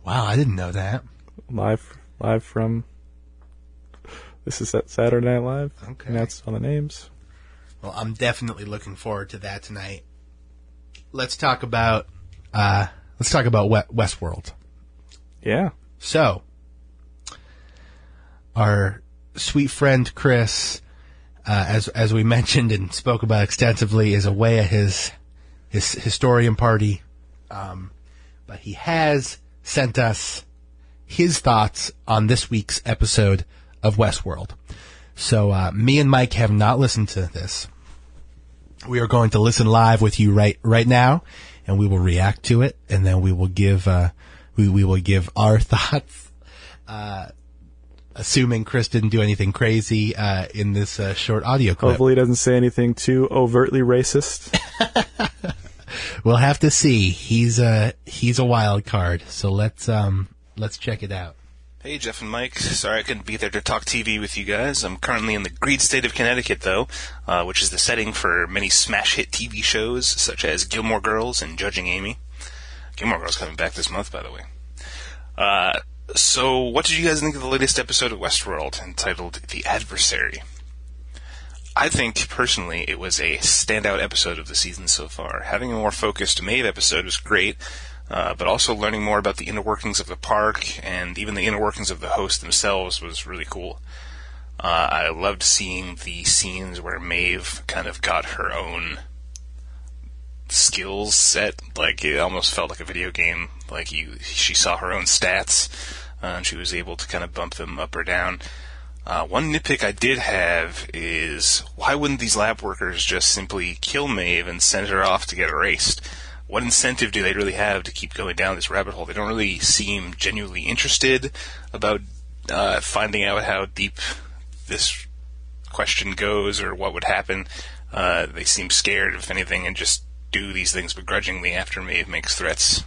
Wow, I didn't know that. Live from... This is at Saturday Night Live. Okay. And that's on the names. Well, I'm definitely looking forward to that tonight. Let's talk about Westworld. Yeah. So, our sweet friend Chris, as we mentioned and spoke about extensively, is away at his historian party. But he has sent us his thoughts on this week's episode of Westworld. So me and Mike have not listened to this. We are going to listen live with you right now, and we will react to it, and then we will give we will give our thoughts. Assuming Chris didn't do anything crazy in this short audio clip. Hopefully, he doesn't say anything too overtly racist. We'll have to see. He's a wild card. So let's check it out. Hey, Jeff and Mike. Sorry I couldn't be there to talk TV with you guys. I'm currently in the great state of Connecticut, though, which is the setting for many smash hit TV shows such as Gilmore Girls and Judging Amy. Gilmore Girls coming back this month, by the way. So what did you guys think of the latest episode of Westworld entitled The Adversary? I think, personally, it was a standout episode of the season so far. Having a more focused Maeve episode was great, but also learning more about the inner workings of the park and even the inner workings of the hosts themselves was really cool. I loved seeing the scenes where Maeve kind of got her own skills set. Like, it almost felt like a video game. Like, she saw her own stats, and she was able to kind of bump them up or down. One nitpick I did have is, why wouldn't these lab workers just simply kill Maeve and send her off to get erased? What incentive do they really have to keep going down this rabbit hole? They don't really seem genuinely interested about finding out how deep this question goes or what would happen. They seem scared, if anything, and just do these things begrudgingly after Maeve makes threats.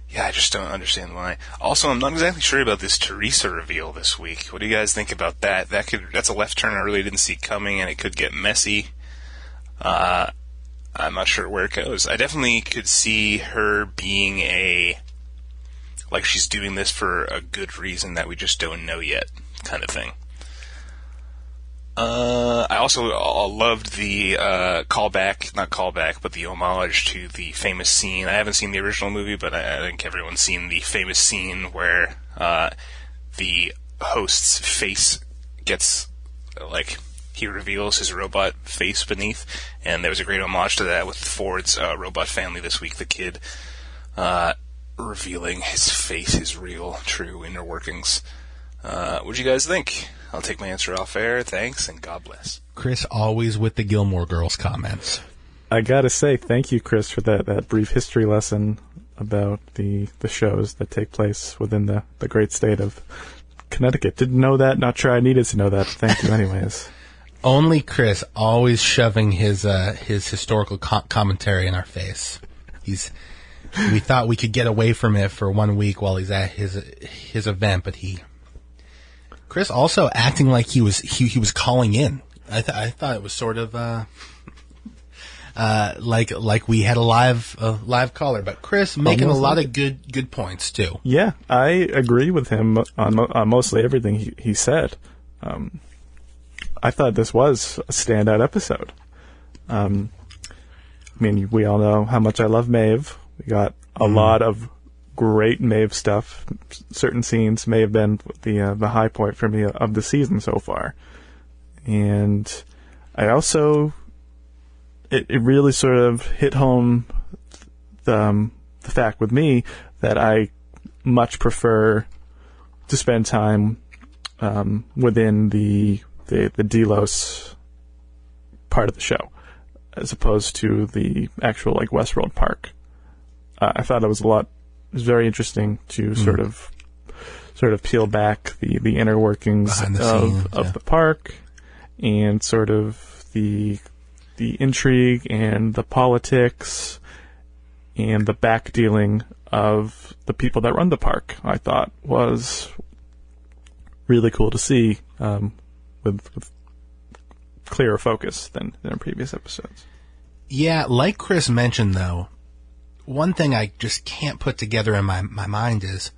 Yeah, I just don't understand why. Also, I'm not exactly sure about this Teresa reveal this week. What do you guys think about that? That's a left turn I really didn't see coming, and it could get messy. I'm not sure where it goes. I definitely could see her being like she's doing this for a good reason that we just don't know yet, kind of thing. I also loved the not callback, but the homage to the famous scene. I haven't seen the original movie, but I think everyone's seen the famous scene where the host's face gets, like, he reveals his robot face beneath, and there was a great homage to that with Ford's robot family this week, the kid revealing his face, his real, true inner workings. What'd you guys think? I'll take my answer off air. Thanks, and God bless. Chris, always with the Gilmore Girls comments. I gotta say, thank you, Chris, for that brief history lesson about the shows that take place within the great state of Connecticut. Didn't know that, not sure I needed to know that. Thank you anyways. Only Chris, always shoving his historical commentary in our face. We thought we could get away from it for 1 week while he's at his event, but Chris also acting like he was calling in. I thought it was sort of like we had a live caller, but Chris making a lot of good points too. Yeah, I agree with him on mostly everything he said. I thought this was a standout episode. I mean, we all know how much I love Maeve. We got a lot of great Maeve stuff. Certain scenes may have been the high point for me of the season so far. And I also, it really sort of hit home the fact with me that I much prefer to spend time within the Delos part of the show, as opposed to the actual, like, Westworld park. I thought it was very interesting to sort of peel back the inner workings of the park, and sort of the intrigue and the politics and the backdealing of the people that run the park. I thought was really cool to see, with clearer focus than in previous episodes. Yeah, like Chris mentioned, though, one thing I just can't put together in my mind is,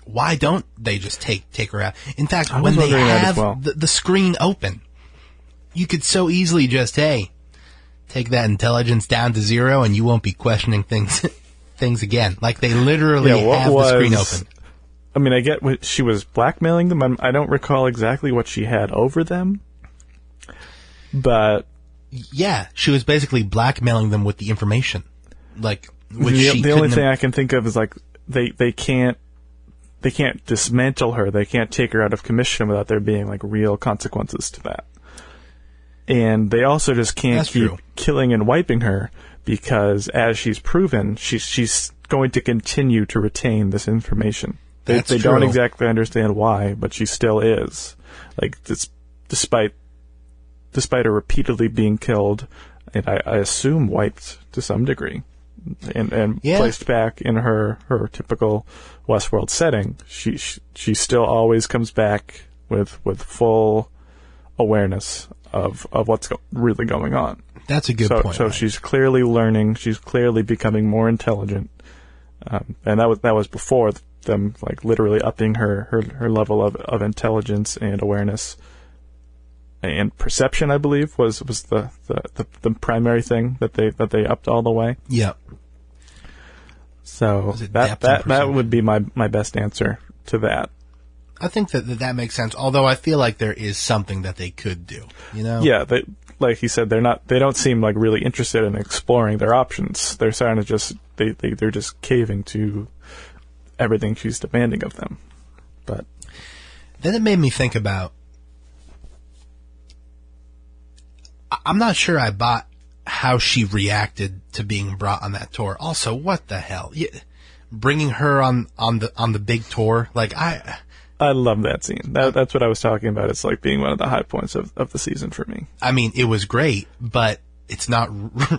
why don't they just take her out? In fact, when they have the screen open, you could so easily just, hey, take that intelligence down to 0 and you won't be questioning things again. Like, they literally have the screen open. I mean, I get what she was blackmailing them. I don't recall exactly what she had over them, but yeah, she was basically blackmailing them with the information. Like, the only thing I can think of is, like, they can't dismantle her. They can't take her out of commission without there being, like, real consequences to that. And they also just can't keep killing and wiping her, because as she's proven, she's going to continue to retain this information. They don't exactly understand why, but she still is. Like, despite her repeatedly being killed, and I assume wiped to some degree, and placed back in her typical Westworld setting, she still always comes back with full awareness of what's really going on. That's a good point. So she's clearly learning. She's clearly becoming more intelligent, and that was before them, like, literally upping her level of intelligence and awareness and perception. I believe was the primary thing that they upped all the way. Yeah. So that would be my best answer to that. I think that makes sense. Although I feel like there is something that they could do. You know? Yeah. Like he said, they don't seem like really interested in exploring their options. They're starting to they're just caving to everything she's demanding of them. But then it made me think about, I'm not sure I bought how she reacted to being brought on that tour. Also, what the hell? Bringing her on the big tour, like, I love that scene. That's what I was talking about. It's like being one of the high points of the season for me. I mean, it was great, but it's not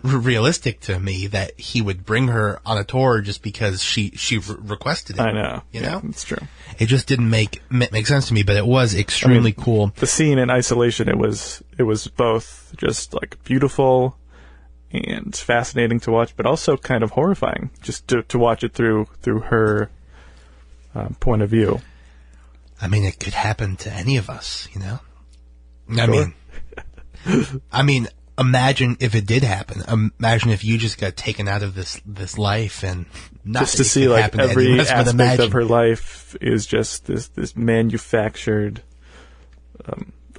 realistic to me that he would bring her on a tour just because she requested it. I know. You know? It's true. It just didn't make sense to me, but it was extremely cool. The scene in isolation, it was both just, like, beautiful and fascinating to watch, but also kind of horrifying just to watch it through her point of view. I mean, it could happen to any of us, you know? Sure. I mean, imagine if it did happen. Imagine if you just got taken out of this life and just to see like every aspect of her life is just this manufactured,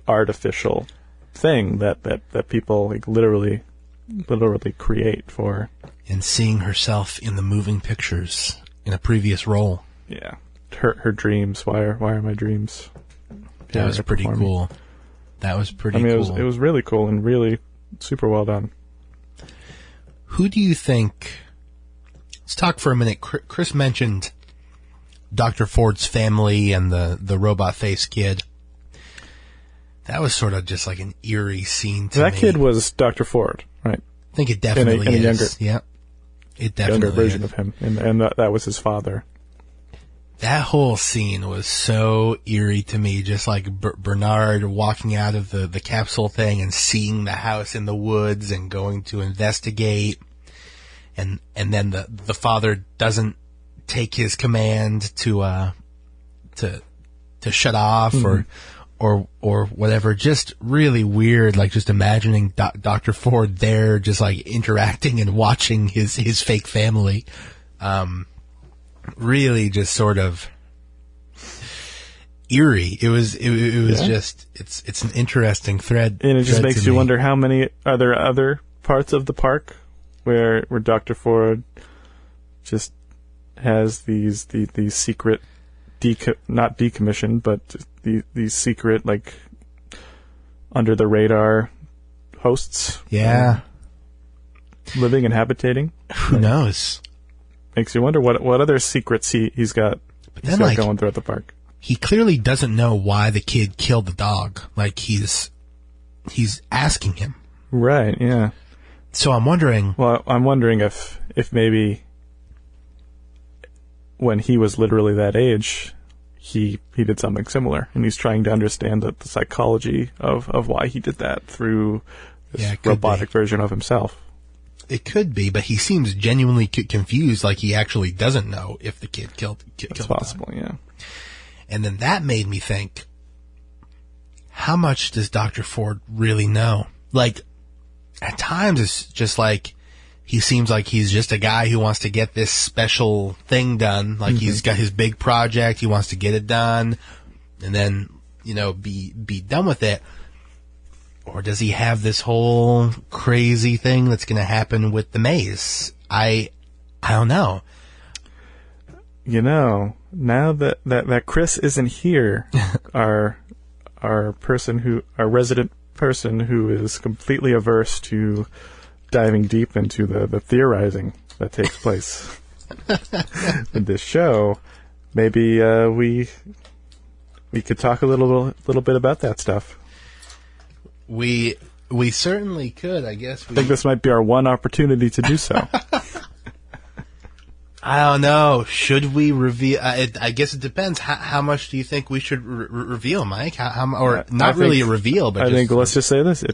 artificial thing that people like literally create for. And seeing herself in the moving pictures in a previous role. Yeah, her dreams. Why are my dreams? That was pretty cool. That was pretty cool. It was really cool and really super well done. Who do you think... Let's talk for a minute. Chris mentioned Dr. Ford's family and the robot-faced kid. That was sort of just like an eerie scene to me. That kid was Dr. Ford, right? I think it definitely is. Younger, yeah. It definitely younger version is. of him. And that was his father. That whole scene was so eerie to me, just like Bernard walking out of the capsule thing and seeing the house in the woods and going to investigate. And then the father doesn't take his command to shut off or whatever. Just really weird, like just imagining Dr. Ford there just like interacting and watching his fake family. Really just sort of eerie. It was just it's an interesting thread. And it just makes you wonder how many are there other parts of the park where Dr. Ford just has these secret not decommissioned, but these secret like under the radar hosts. Yeah. Living and habitating. Who knows? Makes you wonder what other secrets he's got going throughout the park. He clearly doesn't know why the kid killed the dog. Like he's asking him. Right, yeah. So I'm wondering... Well, I'm wondering if maybe when he was literally that age, he did something similar, and he's trying to understand the psychology of why he did that through this robotic version of himself. It could be, but he seems genuinely confused, like he actually doesn't know if the kid killed It's possible, yeah. And then that made me think, how much does Dr. Ford really know? Like, at times it's just like, he seems like he's just a guy who wants to get this special thing done. Like he's got his big project, he wants to get it done, and then, be done with it. Or does he have this whole crazy thing that's going to happen with the maze? I don't know. Now that Chris isn't here, our resident person who is completely averse to diving deep into the theorizing that takes place in this show, maybe we could talk a little bit about that stuff. We certainly could, I guess. I think this might be our one opportunity to do so. I don't know. Should we reveal? I guess it depends. How much do you think we should reveal, Mike? Not really a reveal, but I think let's just say this: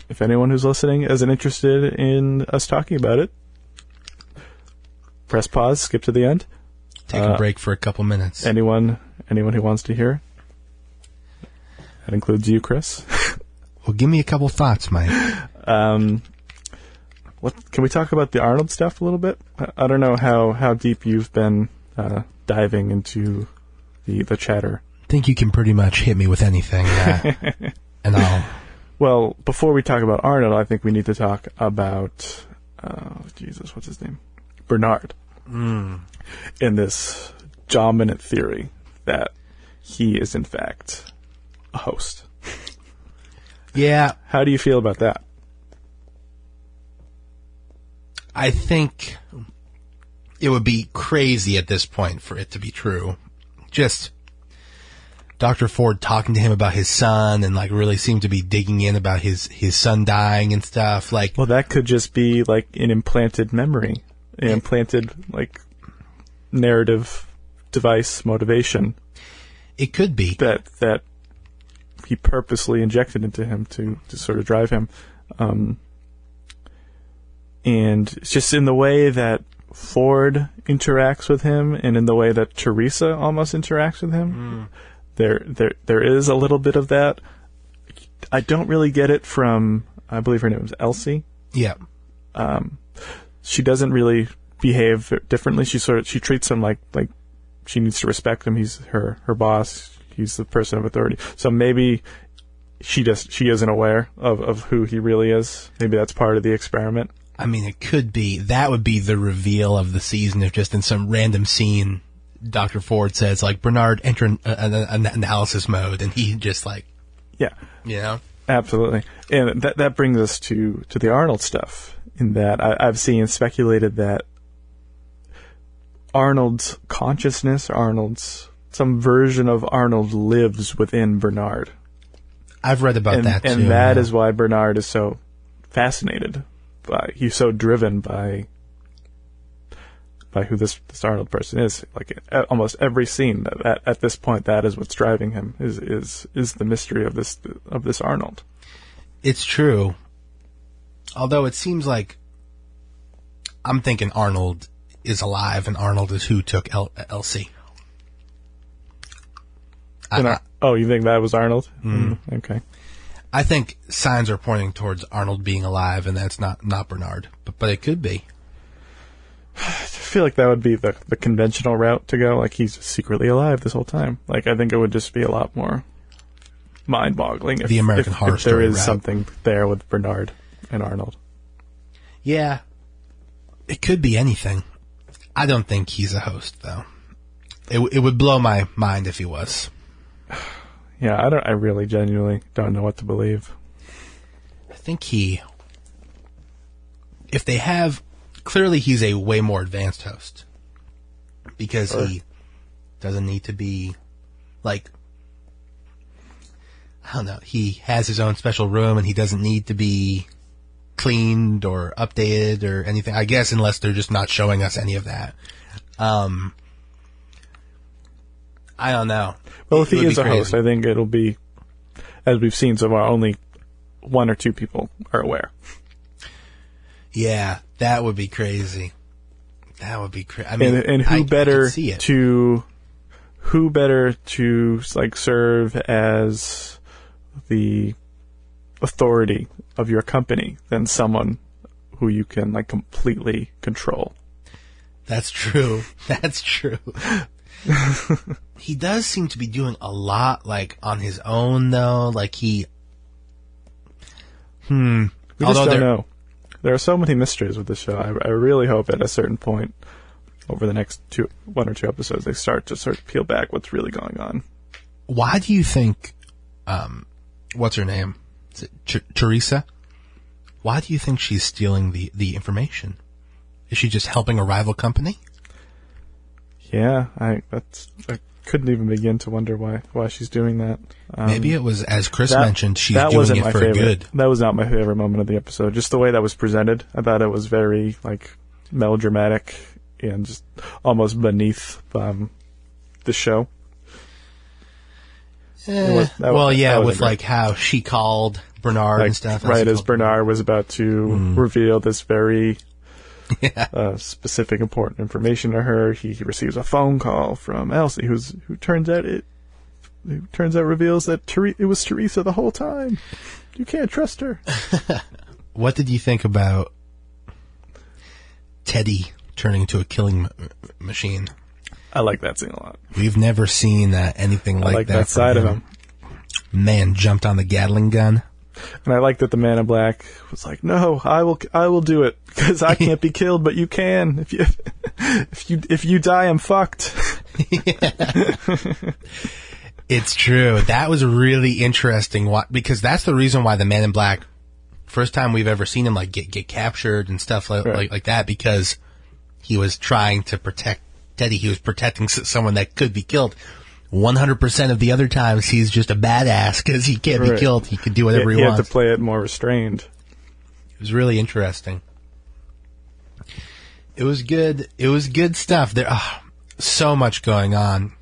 if anyone who's listening isn't interested in us talking about it, press pause, skip to the end, take a break for a couple minutes. Anyone who wants to hear, that includes you, Chris. Well, give me a couple thoughts, Mike. Can we talk about the Arnold stuff a little bit? I don't know how deep you've been diving into the chatter. I think you can pretty much hit me with anything, and I'll... Well, before we talk about Arnold, I think we need to talk about... what's his name? Bernard. In this dominant theory that he is, in fact, a host. Yeah. How do you feel about that? I think it would be crazy at this point for it to be true. Just Dr. Ford talking to him about his son and like really seemed to be digging in about his son dying and stuff. Like, well, that could just be like an implanted memory, an implanted like narrative device motivation. It could be that he purposely injected into him to sort of drive him. And it's just in the way that Ford interacts with him and in the way that Teresa almost interacts with him. There is a little bit of that. I don't really get it from, I believe her name was Elsie. Yeah. She doesn't really behave differently. She treats him like she needs to respect him. He's her boss. He's the person of authority. So maybe she isn't aware of who he really is. Maybe that's part of the experiment. I mean, it could be. That would be the reveal of the season if just in some random scene, Dr. Ford says, like, Bernard, enter an analysis mode, and he just, like... Yeah. You know? Absolutely. And that brings us to the Arnold stuff, in that I've seen speculated that Arnold's consciousness, some version of Arnold lives within Bernard. I've read about that, too. And that is why Bernard is so fascinated. He's so driven by who this Arnold person is. Like almost every scene that at this point, that is what's driving him is the mystery of this Arnold. It's true. Although it seems like I'm thinking Arnold is alive and Arnold is who took Elsie. You think that was Arnold? Okay. I think signs are pointing towards Arnold being alive, and that's not Bernard, but it could be. I feel like that would be the conventional route to go. Like, he's secretly alive this whole time. Like, I think it would just be a lot more mind-boggling if there is route. Something there with Bernard and Arnold. Yeah, it could be anything. I don't think he's a host, though. It would blow my mind if he was. Yeah, I really genuinely don't know what to believe. I think if they have, clearly he's a way more advanced host. Because he doesn't need to be, like, I don't know, he has his own special room and he doesn't need to be cleaned or updated or anything. I guess unless they're just not showing us any of that. I don't know. Well, if he is a host, I think it'll be, as we've seen so far, only one or two people are aware. Yeah, that would be crazy. That would be crazy. I mean, and who better to like serve as the authority of your company than someone who you can like completely control. That's true. That's true. He does seem to be doing a lot, like, on his own, though. Like, we just don't know. There are so many mysteries with this show. I really hope at a certain point over the next one or two episodes they start to peel back what's really going on. Why do you think, what's her name? Is it Teresa? Why do you think she's stealing the information? Is she just helping a rival company? Yeah, I couldn't even begin to wonder why she's doing that. Maybe it was, as Chris mentioned, she's doing it for good. That was not my favorite moment of the episode. Just the way that was presented. I thought it was very, like, melodramatic and just almost beneath the show. With like how she called Bernard and stuff. Right, as Bernard was about to reveal this very specific important information to her, he receives a phone call from Elsie, who turns out reveals that it was Teresa the whole time. You can't trust her. What did you think about Teddy turning into a killing machine? I like that scene a lot. We've never seen anything like that. That side of him. Man jumped on the Gatling gun. And I like that the Man in Black was like, "No, I will do it because I can't be killed, but you can. If you die, I'm fucked." It's true. That was really interesting because that's the reason why the Man in Black, first time we've ever seen him like get captured and stuff like that, because he was trying to protect Teddy. He was protecting someone that could be killed. 100% of the other times, he's just a badass because he can't be killed. He can do whatever he wants. He had to play it more restrained. It was really interesting. It was good. It was good stuff. There, so much going on.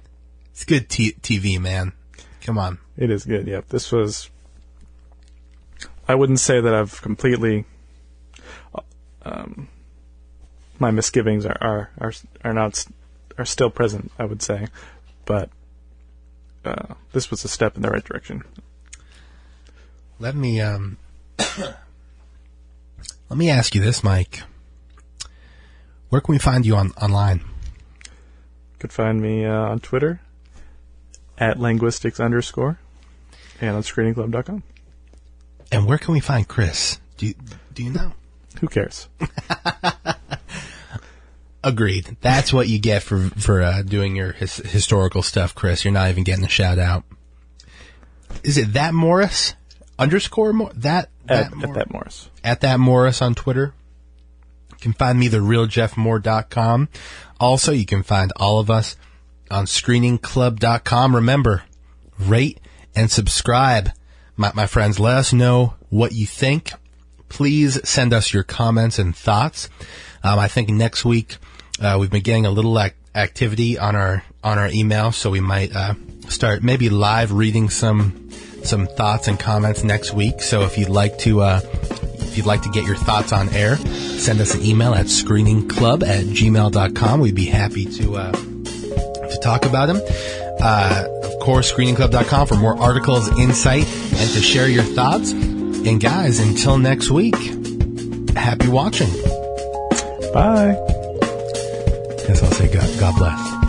It's good TV, man. Come on. It is good. Yep. This was. I wouldn't say that I've completely my misgivings are still present, I would say, but this was a step in the right direction. Let me let me ask you this, Mike. Where can we find you online? You could find me on Twitter @linguistics_ and on ScreeningClub.com. And where can we find Chris? Do you know? Who cares? Agreed. That's what you get for doing your historical stuff, Chris. You're not even getting a shout out. Is it that Morris _ that Morris at that Morris on Twitter? You can find me therealjeffmoore.com. Also, you can find all of us on ScreeningClub.com. Remember, rate and subscribe, my friends. Let us know what you think. Please send us your comments and thoughts. I think next week we've been getting a little activity on our email, so we might start maybe live reading some thoughts and comments next week. So if you'd like to get your thoughts on air, send us an email at screeningclub@gmail.com. We'd be happy to talk about them. Of course, screeningclub.com for more articles, insight, and to share your thoughts. And guys, until next week, happy watching. Bye. Guess I'll say God bless.